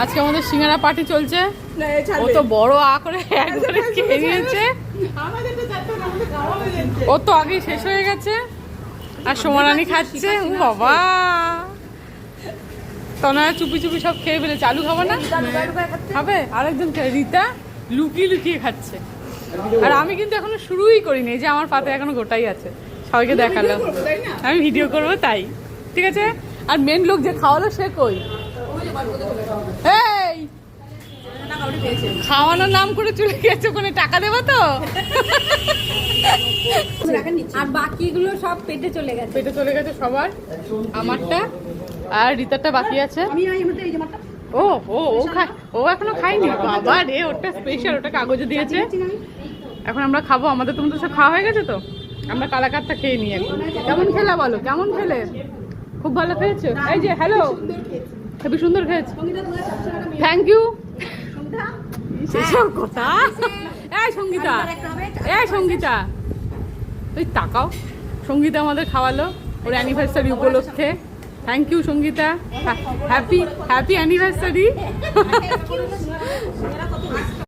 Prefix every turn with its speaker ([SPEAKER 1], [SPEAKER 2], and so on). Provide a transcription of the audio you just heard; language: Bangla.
[SPEAKER 1] আজকে আমাদের সিঙ্গারা পার্টি চলছে। ও তো বড় করে একবারে খেয়ে নিয়েছে, ও তো আগে শেষ হয়ে গেছে। আর সোমারানি খাচ্ছে। ও বাবা, তনয়া চুপি চুপি সব খেয়ে ফেলেছে। আলু খাবো না? খাবে? আরেকজন রীতা লুকিয়ে লুকিয়ে খাচ্ছে। আর আমি কিন্তু এখনো শুরুই করিনি, যে আমার পাতে এখনো গোটাই আছে। সবাইকে দেখালাম আমি ভিডিও করবো তাই, ঠিক আছে। আর মেন লোক যে খাওয়ালো সে কই? এই খাওয়ানোর নাম করে চলে গেছে, ওখানে টাকা দেবো তো।
[SPEAKER 2] আর বাকিগুলো সব পেটে চলে গেছে।
[SPEAKER 1] পেটে চলে গেছে সবার, আমারটা আর রিতারটা বাকি আছে। ও ও ও খায়, ও এখনো খায়নি। বাবা রে, ওটা স্পেশাল, ওটা কাগজে দিয়েছে। এখন আমরা খাবো, আমাদের তোমাদের সব খাওয়া হয়ে গেছে তো, আমরা কালাকাতটা খেয়ে নিই এখন। কেমন খেলা বলো, কেমন খেলে? খুব ভালো খেয়েছো? এই যে হ্যালো, খুবই সুন্দর খেয়েছো, থ্যাংক ইউ। সেসব কথা। এই সঙ্গীতা, এই সঙ্গীতা তুই তাকাও। সঙ্গীতা আমাদের খাওয়ালো ওর অ্যানিভার্সারি উপলক্ষে। Thank you Sangeeta, happy happy anniversary.